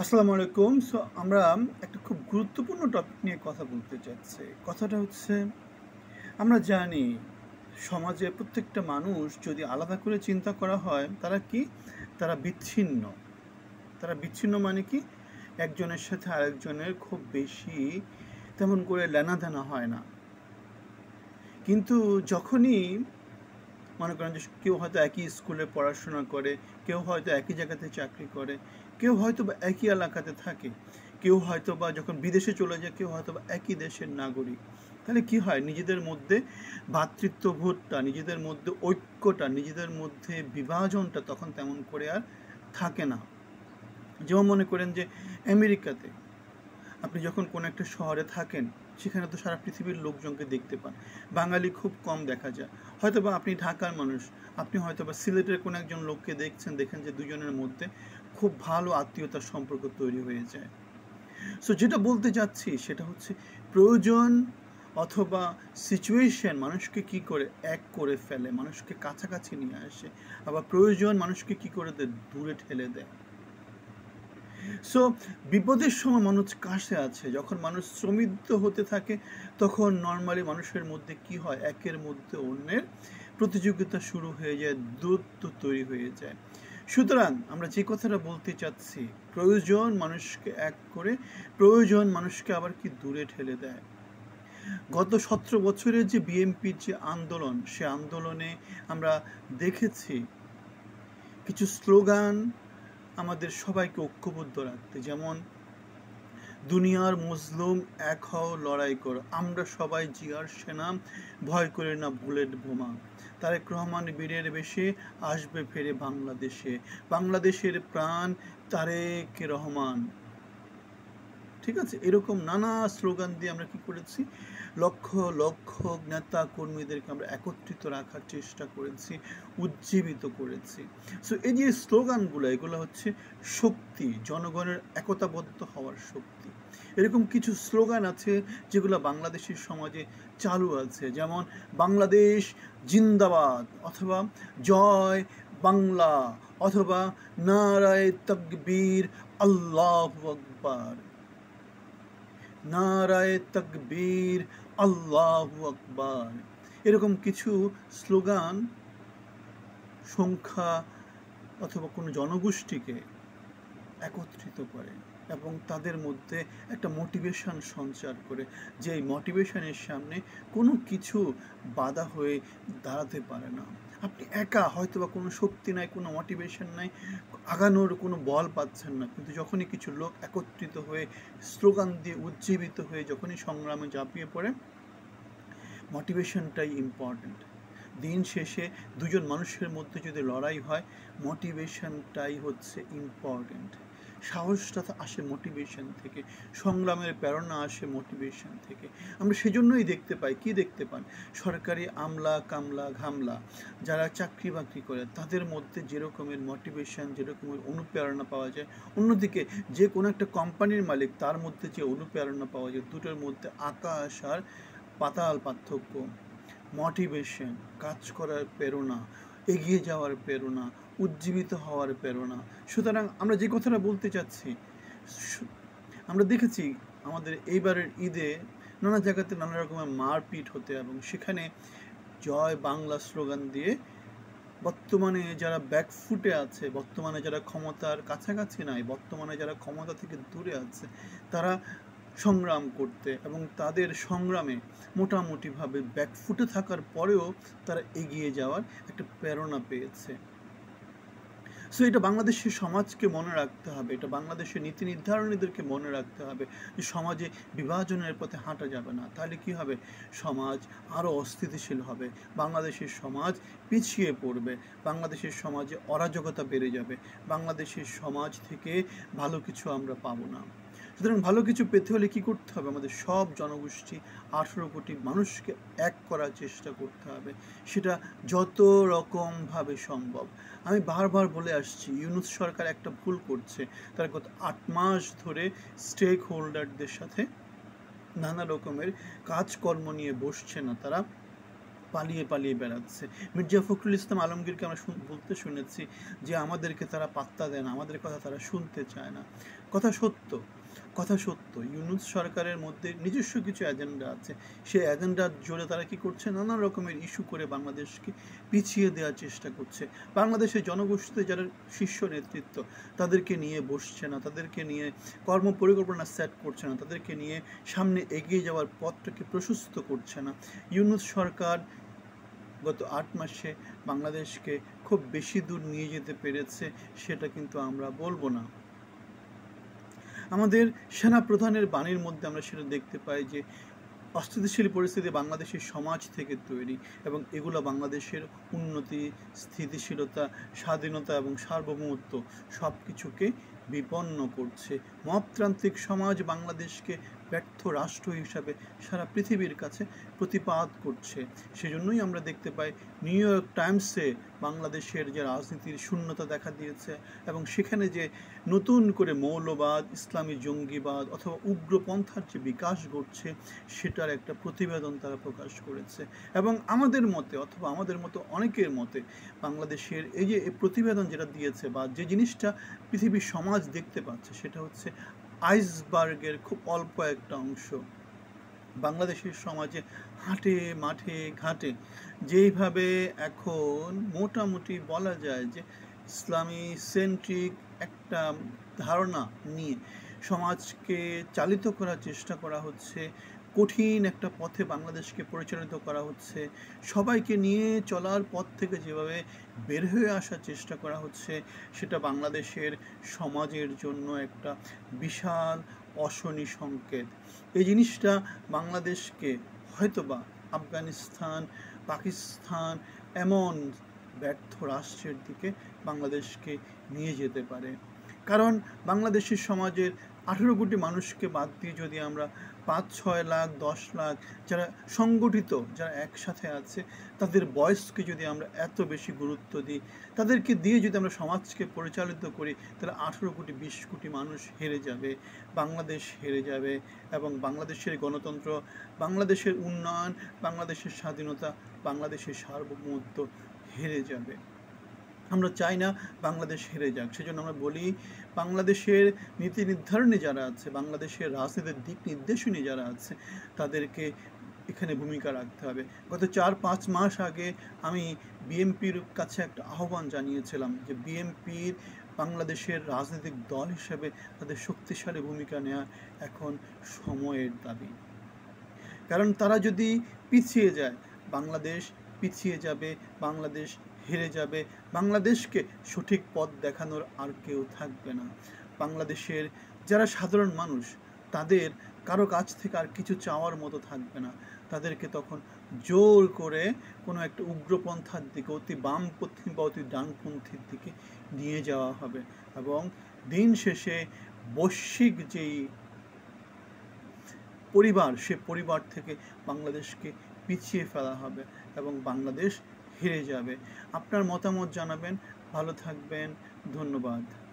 আসসালামু আলাইকুম। আমরা একটা খুব গুরুত্বপূর্ণ টপিক নিয়ে কথা বলতে চাচ্ছি। কথাটা হচ্ছে, আমরা জানি সমাজে প্রত্যেকটা মানুষ যদি আলাদা করে চিন্তা করা হয়, তারা কি? তারা বিচ্ছিন্ন। তারা বিচ্ছিন্ন মানে কি? একজনের সাথে আরেকজনের খুব বেশি তেমন করে লেনাদেনা হয় না। কিন্তু যখনই মনে করেন যে কেউ হয়তো একই স্কুলে পড়াশোনা করে, কেউ হয়তো একই জায়গাতে চাকরি করে, কেউ হয়তো বা একই এলাকাতে থাকে, কেউ হয়তো বা যখন বিদেশে চলে যায়, কেউ হয়তো বা একই দেশের নাগরিক। তাহলে কি হয়? নিজেদের মধ্যে ভ্রাতৃত্ববোধটা, নিজেদের মধ্যে ঐক্যটা, নিজেদের মধ্যে বিভাজনটা তখন তেমন করে আর থাকে না। যেমন মনে করেন যে আমেরিকাতে আপনি যখন কোনো একটা শহরে থাকেন, সেখানে তো সারা পৃথিবীর লোকজনকে দেখতে পান। বাঙালি খুব কম দেখা যায়। হয়তোবা আপনি ঢাকার মানুষ, আপনি হয়তোবা সিলেটের কোনো একজন লোককে দেখেন যে দুজনের মধ্যে খুব ভালো আত্মীয়তার সম্পর্ক তৈরি হয়ে যায়। সো যেটা বলতে চাচ্ছি সেটা হচ্ছে, প্রয়োজন অথবা সিচুয়েশন মানুষকে কি করে এক করে ফেলে, মানুষকে কাছাকাছি নিয়ে আসে, আবার প্রয়োজন মানুষকে কি করে দেয়, দূরে ঠেলে দেয়। সো বিপদের সময় মানুষ কাছে আছে, যখন মানুষ শ্রমিত হতে থাকে, তখন নর্মালি মানুষের মধ্যে কি হয়, একের মধ্যে অন্যের প্রতিযোগিতা শুরু হয়ে যায়, দূরত্ব তৈরি হয়ে যায়। সুতরাং আমরা যে কথাটা বলতে চাচ্ছি, প্রয়োজন মানুষকে এক করে, প্রয়োজন মানুষকে আবার কি দূরে ঠেলে দেয়। গত 17 বছরের যে বিএনপির যে আন্দোলন, সে আন্দোলনে আমরা দেখেছি কিছু স্লোগান আমাদের সবাইকে ঐক্যবদ্ধ রাখতে, যেমন দুনিয়ার মজলুম এক হও, লড়াই করো, আমরা সবাই জিয়ার সেনা, ভয় করে না বুলেট বোমা, তারেক রহমান বীরের বেশে আসবে ফিরে বাংলাদেশে, বাংলাদেশের প্রাণ তারেক রহমান। ঠিক আছে, এরকম নানা স্লোগান দিয়ে আমরা কি করেছি, লক্ষ লক্ষ নেতা কর্মীদেরকে আমরা একত্রিত রাখার চেষ্টা করেছি, উজ্জীবিত করেছি। সো এই যে স্লোগানগুলো, এগুলো হচ্ছে শক্তি, জনগণের একতাবদ্ধ হওয়ার শক্তি। এরকম কিছু স্লোগান আছে যেগুলো বাংলাদেশের সমাজে চালু আছে, যেমন বাংলাদেশ জিন্দাবাদ, অথবা জয় বাংলা, অথবা নারায়ে তাকবীর, আল্লাহু আকবার, নারায়ে তাকবীর, আল্লাহু আকবার। এরকম কিছু স্লোগান সংখ্যা অথবা কোনো জনগোষ্ঠীকে একত্রিত করে এবং তাদের মধ্যে একটা মোটিভেশন সঞ্চার করে, যে এই মোটিভেশনের সামনে কোনো কিছু বাধা হয়ে দাঁড়াতে পারে না। আপনি একা হয়তোবা কোনো শক্তি নাই, কোনো মোটিভেশন নাই, আগানোর কোনো বল পাচ্ছেন না, কিন্তু যখনই কিছু লোক একত্রিত হয়ে স্লোগান দিয়ে উজ্জীবিত হয়ে যখনই সংগ্রামে ঝাঁপিয়ে পড়ে, মোটিভেশনটাই ইম্পর্ট্যান্ট। দিন শেষে দুজন মানুষের মধ্যে যদি লড়াই হয়, মোটিভেশনটাই হচ্ছে ইম্পর্ট্যান্ট। সাহসটা তো আসে মোটিভেশন থেকে, সংগ্রামের প্রেরণা আসে মোটিভেশন থেকে। আমরা সেজন্যই দেখতে পাই, কি দেখতে পান, সরকারি আমলা কামলা ঘামলা যারা চাকরি বাকরি করে, তাদের মধ্যে যেরকমের মোটিভেশন, যেরকমের অনুপ্রেরণা পাওয়া যায়, অন্যদিকে যে কোনো একটা কোম্পানির মালিক, তার মধ্যে যে অনুপ্রেরণা পাওয়া যায়, দুটোর মধ্যে আকাশ আর পাতাল পার্থক্য। মোটিভেশন, কাজ করার প্রেরণা, এগিয়ে যাওয়ার প্রেরণা, উজ্জীবিত হওয়ার প্রেরণা। সুতরাং আমরা যে কথাটা বলতে চাচ্ছি, আমরা দেখেছি আমাদের এইবারের ঈদে নানা জায়গাতে নানা রকমের মারপিট হতে, এবং সেখানে জয় বাংলা স্লোগান দিয়ে বর্তমানে যারা ব্যাকফুটে আছে, বর্তমানে যারা ক্ষমতার কাছাকাছি নাই, বর্তমানে যারা ক্ষমতা থেকে দূরে আছে, তারা সংগ্রাম করতে, এবং তাদের সংগ্রামে মোটামুটিভাবে ব্যাকফুটে থাকার পরেও তারা এগিয়ে যাওয়ার একটা প্রেরণা পেয়েছে। সো এটা বাংলাদেশের সমাজকে মনে রাখতে হবে, এটা বাংলাদেশের নীতি নির্ধারণীদেরকে মনে রাখতে হবে যে সমাজে বিভাজনের পথে হাঁটা যাবে না। তাহলে কি হবে? সমাজ আরও অস্থিতিশীল হবে, বাংলাদেশের সমাজ পিছিয়ে পড়বে, বাংলাদেশের সমাজে অরাজকতা বেড়ে যাবে, বাংলাদেশের সমাজ থেকে ভালো কিছু আমরা পাবো না। সুতরাং ভালো কিছু পেতে হলে কী করতে হবে? আমাদের সব জনগোষ্ঠী, 18 কোটি মানুষকে এক করার চেষ্টা করতে হবে, সেটা যত রকমভাবে সম্ভব। আমি বারবার বলে আসছি, ইউনূস সরকার একটা ভুল করছে, তারা গত 8 মাস ধরে স্টেক হোল্ডারদের সাথে নানা রকমের কাজকর্ম নিয়ে বসছে না, তারা পালিয়ে পালিয়ে বেড়াচ্ছে। মির্জা ফখরুল ইসলাম আলমগীরকে আমরা বলতে শুনেছি যে আমাদেরকে তারা পাত্তা দেয় না, আমাদের কথা তারা শুনতে চায় না। কথা সত্য, কথা সত্য। ইউনূস সরকারের মধ্যে নিজস্ব কিছু এজেন্ডা আছে। সেই এজেন্ডার জোরে তারা কি করছে, নানা রকমের ইস্যু করে বাংলাদেশকে পিছিয়ে দেওয়ার চেষ্টা করছে। বাংলাদেশের জনগোষ্ঠীতে যারা শীর্ষ নেতৃত্ব, তাদেরকে নিয়ে বসছে না, তাদেরকে নিয়ে কর্ম পরিকল্পনা সেট করছে না, তাদেরকে নিয়ে সামনে এগিয়ে যাওয়ার পথটাকে প্রশস্ত করছে না। ইউনূস সরকার গত ৮ মাসে বাংলাদেশকে খুব বেশি দূর নিয়ে যেতে পেরেছে, সেটা কিন্তু আমরা বলবো না। আমাদের সেনা প্রধানের বাণীর মধ্যে আমরা সেটা দেখতে পাই যে অস্থিতিশীল পরিস্থিতি বাংলাদেশের সমাজ থেকে তৈরি, এবং এগুলো বাংলাদেশের উন্নতি, স্থিতিশীলতা, স্বাধীনতা এবং সার্বভৌমত্ব সব কিছুকে বিপন্ন করছে। মবতান্ত্রিক সমাজ বাংলাদেশকে ব্যর্থ রাষ্ট্র হিসাবে সারা পৃথিবীর কাছে প্রতিপাদ করছে। সেজন্যই আমরা দেখতে পাই নিউ ইয়র্ক টাইমসে বাংলাদেশের যে রাজনীতির শূন্যতা দেখা দিয়েছে, এবং সেখানে যে নতুন করে মৌলবাদ, ইসলামী জঙ্গিবাদ অথবা উগ্রপন্থার যে বিকাশ ঘটছে, সেটার একটা প্রতিবেদন তারা প্রকাশ করেছে। এবং আমাদের মতে অথবা আমাদের মতো অনেকের মতে বাংলাদেশের এই যে প্রতিবেদন যেটা দিয়েছে বা যে জিনিসটা পৃথিবীর সমাজ দেখতে পাচ্ছে, সেটা হচ্ছে আইসবার্গের খুব অল্প একটা অংশ। বাংলাদেশের সমাজে হাটে মাঠে ঘাটে যেইভাবে এখন মোটামুটি বলা যায় যে ইসলামী সেন্ট্রিক একটা ধারণা নিয়ে সমাজকে চালিত করার চেষ্টা করা হচ্ছে, কঠিন একটা পথে বাংলাদেশকে পরিচালিত করা হচ্ছে, সবাইকে নিয়ে চলার পথ থেকে যেভাবে বের হয়ে আসার চেষ্টা করা হচ্ছে, সেটা বাংলাদেশের সমাজের জন্য একটা বিশাল অশনি সংকেত। এই জিনিসটা বাংলাদেশকে হয়তোবা আফগানিস্তান, পাকিস্তান এমন ব্যর্থ রাষ্ট্রের দিকে বাংলাদেশকে নিয়ে যেতে পারে। কারণ বাংলাদেশের সমাজের 18 কোটি মানুষকে বাদ দিয়ে যদি আমরা 5-6 লাখ 10 লাখ যারা সংগঠিত, যারা একসাথে আছে, তাদের বয়সকে যদি আমরা এত বেশি গুরুত্ব দিই, তাদেরকে দিয়ে যদি আমরা সমাজকে পরিচালিত করি, তাহলে 18 কোটি 20 কোটি মানুষ হেরে যাবে, বাংলাদেশ হেরে যাবে, এবং বাংলাদেশের গণতন্ত্র, বাংলাদেশের উন্নয়ন, বাংলাদেশের স্বাধীনতা, বাংলাদেশের সার্বভৌমত্ব হেরে যাবে। আমরা চাই না বাংলাদেশ হেরে যাক। সেজন্য আমরা বলি বাংলাদেশের নীতি নির্ধারণী যারা আছে, বাংলাদেশের রাজনীতির দিক নির্দেশনী যারা আছে, তাদেরকে এখানে ভূমিকা রাখতে হবে। গত 4-5 মাস আগে আমি বিএনপির কাছে একটা আহ্বান জানিয়েছিলাম যে বিএনপির বাংলাদেশের রাজনৈতিক দল হিসেবে তাদের শক্তিশালী ভূমিকা নেওয়া এখন সময়ের দাবি। কারণ তারা যদি পিছিয়ে যায়, বাংলাদেশ পিছিয়ে যাবে, বাংলাদেশ হেরে যাবে, বাংলাদেশকে সঠিক পথ দেখানোর আর কেউ থাকবে না। বাংলাদেশের যারা সাধারণ মানুষ, তাদের কারো কাছ থেকে আর কিছু চাওয়ার মতো থাকবে না। তাদেরকে তখন জোর করে কোনো একটা উগ্রপন্থার দিকে, অতি বামপন্থী বা অতি ডানপন্থীর দিকে নিয়ে যাওয়া হবে, এবং দিন শেষে বৈশ্বিক যেই পরিবার, সে পরিবার থেকে বাংলাদেশকে পিছিয়ে ফেলা হবে এবং বাংলাদেশ হেরে যাবে। আপনার মতামত জানাবেন। ভালো থাকবেন। ধন্যবাদ।